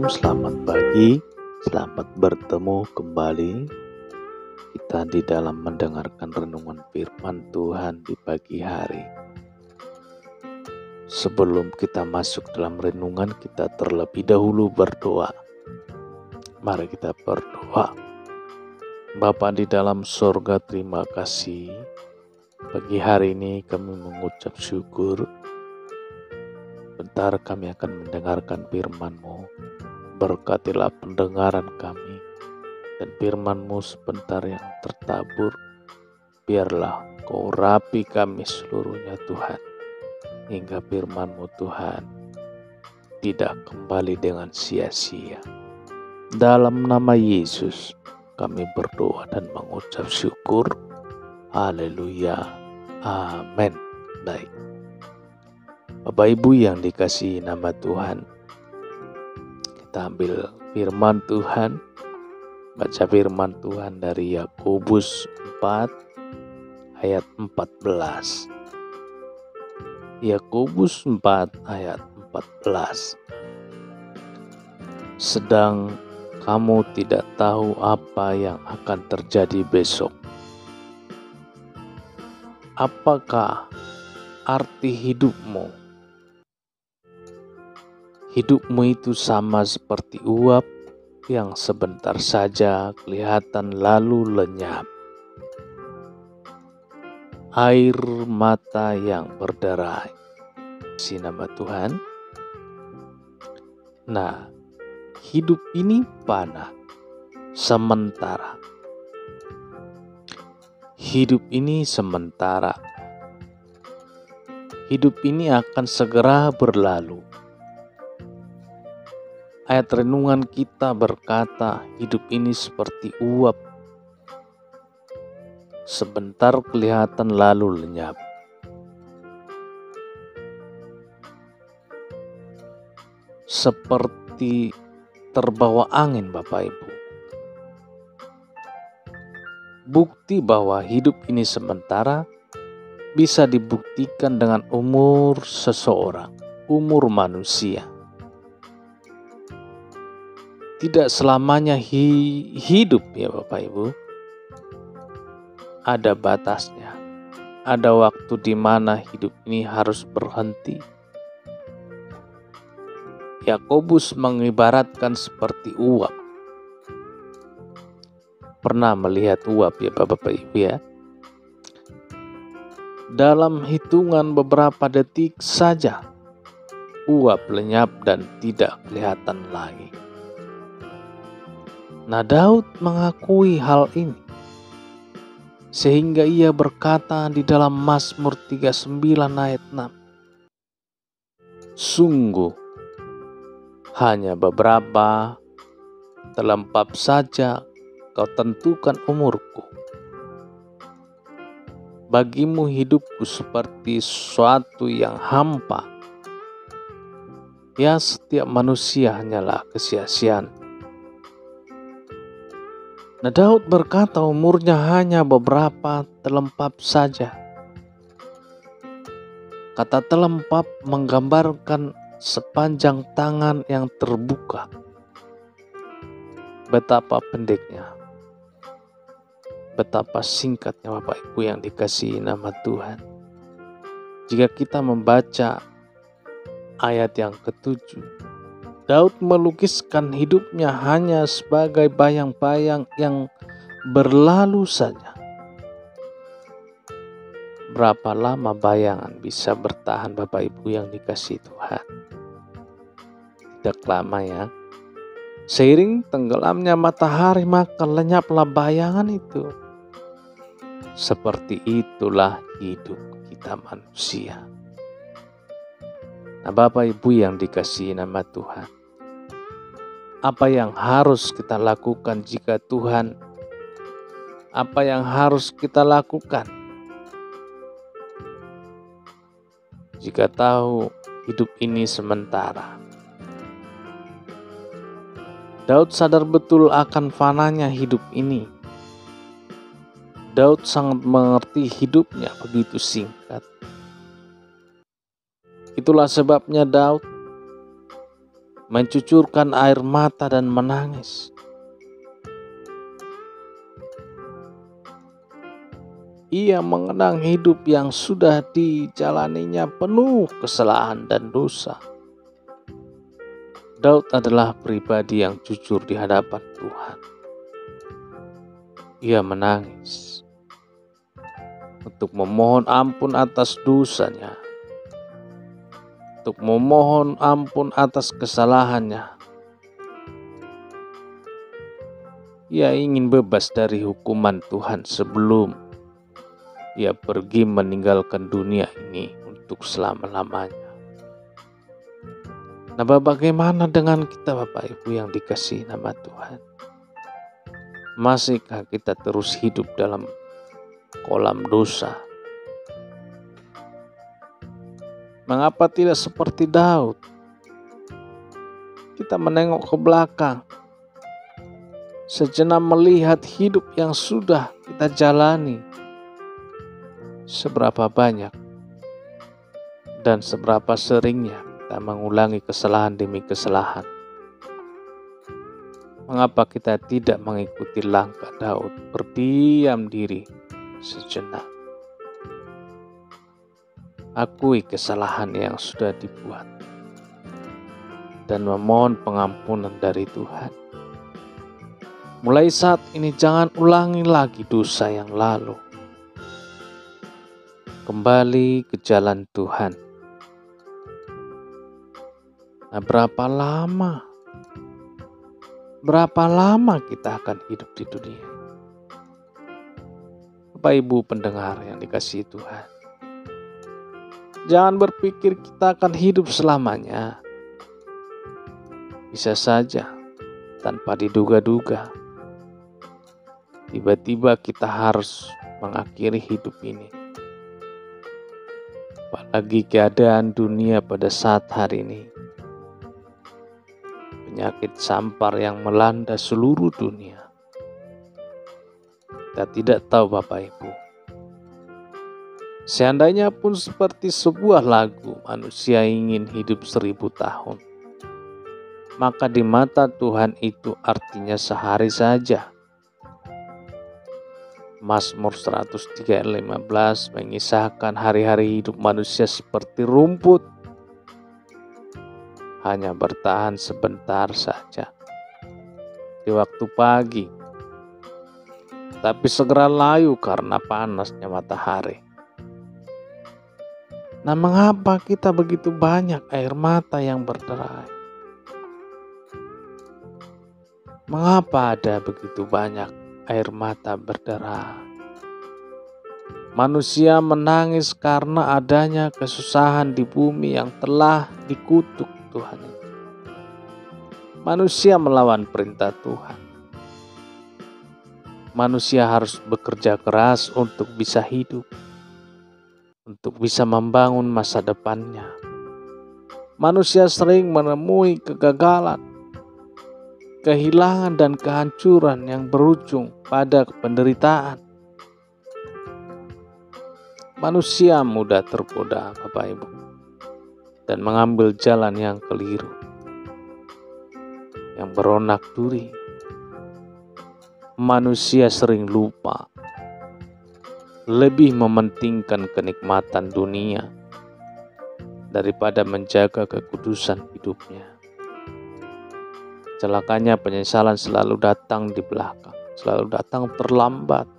selamat pagi, selamat bertemu kembali kita di dalam mendengarkan renungan firman Tuhan di pagi hari. Sebelum kita masuk dalam renungan, kita terlebih dahulu berdoa. Mari kita berdoa. Bapa di dalam sorga, terima kasih. Pagi hari ini kami mengucap syukur. Bentar kami akan mendengarkan firman-Mu. Berkatilah pendengaran kami dan firman-Mu sebentar yang tertabur. Biarlah Kau urapi kami seluruhnya Tuhan, hingga firman-Mu Tuhan tidak kembali dengan sia-sia. Dalam nama Yesus kami berdoa dan mengucap syukur. Haleluya. Amin. Baik. Bapak Ibu yang dikasihi nama Tuhan, kita ambil firman Tuhan, baca firman Tuhan dari Yakobus 4 ayat 14. Yakobus 4 ayat 14. Sedang kamu tidak tahu apa yang akan terjadi besok. Apakah arti hidupmu? Hidupmu itu sama seperti uap yang sebentar saja kelihatan lalu lenyap. Air mata yang berderai. Si nama Tuhan. Nah, hidup ini fana, sementara. Hidup ini sementara. Hidup ini akan segera berlalu. Ayat renungan kita berkata, hidup ini seperti uap. Sebentar kelihatan lalu lenyap. Seperti terbawa angin, Bapak Ibu. Bukti bahwa hidup ini sementara bisa dibuktikan dengan umur seseorang, umur manusia. Tidak selamanya hidup ya Bapak Ibu. Ada batasnya. Ada waktu di mana hidup ini harus berhenti. Yakobus mengibaratkan seperti uap. Pernah melihat uap ya Bapak Ibu ya? Dalam hitungan beberapa detik saja, uap lenyap dan tidak kelihatan lagi. Nah, Daud mengakui hal ini, sehingga ia berkata di dalam Mazmur 39 ayat 6, sungguh hanya beberapa terlempap saja kau tentukan umurku. Bagimu hidupku seperti sesuatu yang hampa. Ya, setiap manusia hanyalah kesia-siaan. Nah, Daud berkata umurnya hanya beberapa terlempap saja. Kata terlempap menggambarkan sepanjang tangan yang terbuka. Betapa pendeknya, betapa singkatnya Bapak Ibu yang dikasihi nama Tuhan. Jika kita membaca ayat yang ke-7, Daud melukiskan hidupnya hanya sebagai bayang-bayang yang berlalu saja. Berapa lama bayangan bisa bertahan Bapak Ibu yang dikasihi Tuhan? Tidak lama ya. Seiring tenggelamnya matahari maka lenyaplah bayangan itu. Seperti itulah hidup kita manusia. Nah, Bapak Ibu yang dikasihi nama Tuhan, apa yang harus kita lakukan jika Tuhan, apa yang harus kita lakukan jika tahu hidup ini sementara? Daud sadar betul akan fananya hidup ini. Daud sangat mengerti hidupnya begitu singkat. Itulah sebabnya Daud mencucurkan air mata dan menangis. Ia mengenang hidup yang sudah dijalaninya penuh kesalahan dan dosa. Daud adalah pribadi yang jujur di hadapan Tuhan. Ia menangis untuk memohon ampun atas dosanya, untuk memohon ampun atas kesalahannya. Ia ingin bebas dari hukuman Tuhan sebelum ia pergi meninggalkan dunia ini untuk selama-lamanya. Nah, bagaimana dengan kita Bapak Ibu yang dikasihi nama Tuhan? Masihkah kita terus hidup dalam kolam dosa? Mengapa tidak seperti Daud? Kita menengok ke belakang, sejenak melihat hidup yang sudah kita jalani. Seberapa banyak dan seberapa seringnya kita mengulangi kesalahan demi kesalahan. Mengapa kita tidak mengikuti langkah Daud, berdiam diri sejenak, akui kesalahan yang sudah dibuat, dan memohon pengampunan dari Tuhan. Mulai saat ini jangan ulangi lagi dosa yang lalu. Kembali ke jalan Tuhan. Nah, berapa lama kita akan hidup di dunia? Bapak Ibu pendengar yang dikasihi Tuhan, jangan berpikir kita akan hidup selamanya. Bisa saja tanpa diduga-duga, tiba-tiba kita harus mengakhiri hidup ini. Apalagi keadaan dunia pada saat hari ini. Penyakit sampar yang melanda seluruh dunia. Kita tidak tahu Bapak Ibu. Seandainya pun seperti sebuah lagu, manusia ingin hidup 1000 tahun. Maka di mata Tuhan itu artinya sehari saja. Mazmur 103 ayat 15 mengisahkan hari-hari hidup manusia seperti rumput. Hanya bertahan sebentar saja di waktu pagi, tapi segera layu karena panasnya matahari. Nah, mengapa kita begitu banyak air mata yang berderai? Mengapa ada begitu banyak air mata berderai? Manusia menangis karena adanya kesusahan di bumi yang telah dikutuk Tuhan. Manusia melawan perintah Tuhan. Manusia harus bekerja keras untuk bisa hidup, untuk bisa membangun masa depannya. Manusia sering menemui kegagalan, kehilangan dan kehancuran yang berujung pada penderitaan. Manusia mudah tergoda Bapak Ibu dan mengambil jalan yang keliru, yang beronak duri. Manusia sering lupa, lebih mementingkan kenikmatan dunia daripada menjaga kekudusan hidupnya. Celakanya penyesalan selalu datang di belakang, selalu datang terlambat.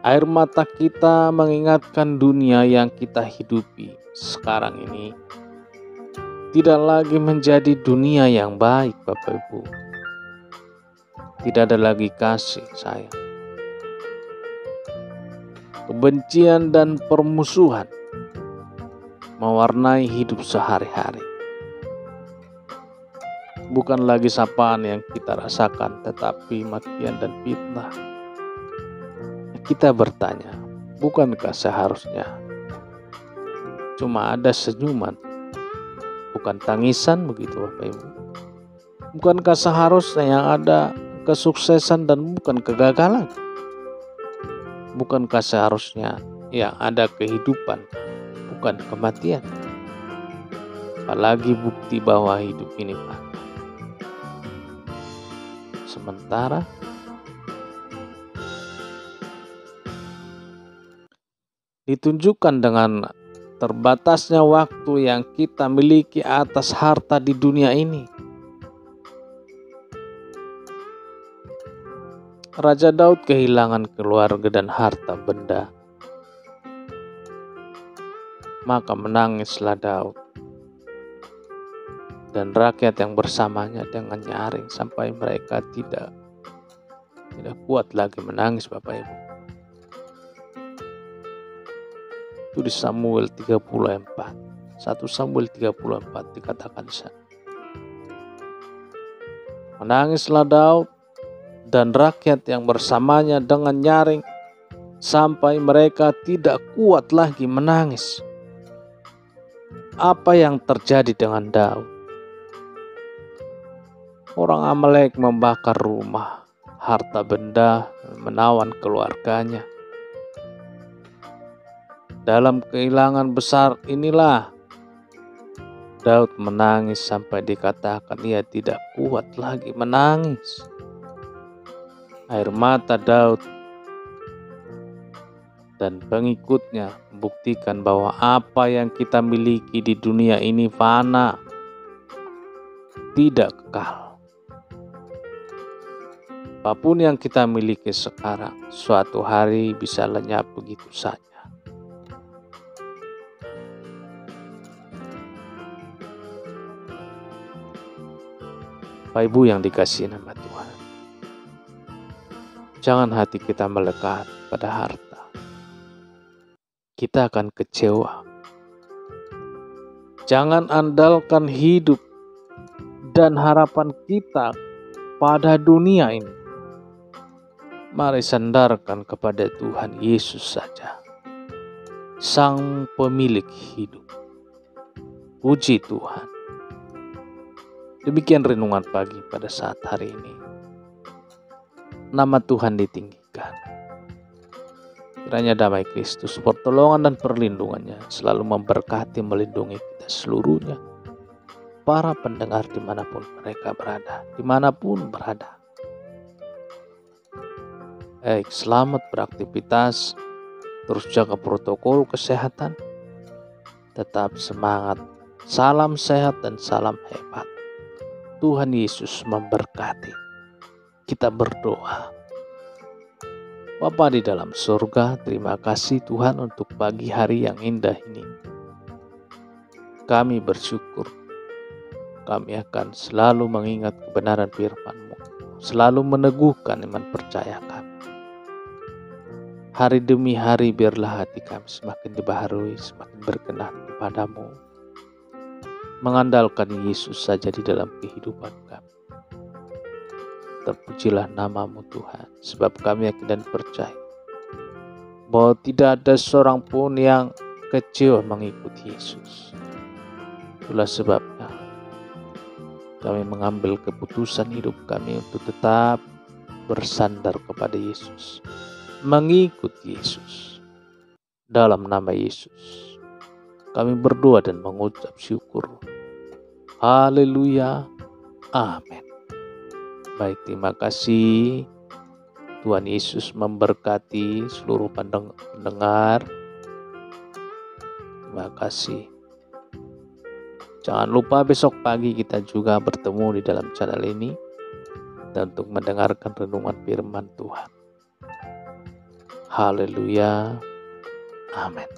Air mata kita mengingatkan dunia yang kita hidupi sekarang ini tidak lagi menjadi dunia yang baik Bapak Ibu. Tidak ada lagi kasih sayang. Kebencian dan permusuhan mewarnai hidup sehari-hari. Bukan lagi sapaan yang kita rasakan, tetapi makian dan fitnah. Kita bertanya, bukankah seharusnya cuma ada senyuman, bukan tangisan begitu Bapak Ibu? Bukankah seharusnya yang ada kesuksesan dan bukan kegagalan? Bukankah seharusnya yang ada kehidupan, bukan kematian? apalagi bukti bahwa hidup ini fana. Sementara ditunjukkan dengan terbatasnya waktu yang kita miliki atas harta di dunia ini. Raja Daud kehilangan keluarga dan harta benda. Maka menangislah Daud dan rakyat yang bersamanya dengan nyaring sampai mereka tidak kuat lagi menangis, Bapak Ibu. Itu di Samuel 34. 1 Samuel 34 dikatakan sana. Menangislah Daud dan rakyat yang bersamanya dengan nyaring sampai mereka tidak kuat lagi menangis. Apa yang terjadi dengan Daud? Orang Amalek membakar rumah, harta benda, menawan keluarganya. Dalam kehilangan besar inilah Daud menangis sampai dikatakan ia tidak kuat lagi menangis. Air mata Daud dan pengikutnya membuktikan bahwa apa yang kita miliki di dunia ini fana, tidak kekal. Apapun yang kita miliki sekarang, suatu hari bisa lenyap begitu saja. Bapak Ibu yang dikasihi nama Tuhan, jangan hati kita melekat pada harta. Kita akan kecewa. Jangan andalkan hidup dan harapan kita pada dunia ini. Mari sandarkan kepada Tuhan Yesus saja, Sang Pemilik hidup. Puji Tuhan. Demikian renungan pagi pada saat hari ini. Nama Tuhan ditinggikan. Kiranya damai Kristus, pertolongan dan perlindungannya selalu memberkati, melindungi kita seluruhnya. Para pendengar dimanapun mereka berada, dimanapun berada. Baik, selamat beraktivitas, terus jaga protokol kesehatan, tetap semangat, salam sehat dan salam hebat. Tuhan Yesus memberkati. Kita berdoa. Bapa di dalam surga, terima kasih Tuhan untuk pagi hari yang indah ini. Kami bersyukur. Kami akan selalu mengingat kebenaran firman-Mu, selalu meneguhkan iman percaya kami. Hari demi hari biarlah hati kami semakin dibaharui, semakin berkenan kepadamu. Mengandalkan Yesus saja di dalam kehidupan kami. Terpujilah nama-Mu Tuhan, sebab kami yakin dan percaya bahwa tidak ada seorang pun yang kecewa mengikuti Yesus. Itulah sebabnya kami mengambil keputusan hidup kami untuk tetap bersandar kepada Yesus, mengikuti Yesus. Dalam nama Yesus kami berdoa dan mengucap syukur. Haleluya. Amin. Baik, terima kasih. Tuhan Yesus memberkati seluruh pendengar. Terima kasih. Jangan lupa besok pagi kita juga bertemu di dalam channel ini dan untuk mendengarkan renungan firman Tuhan. Haleluya. Amin.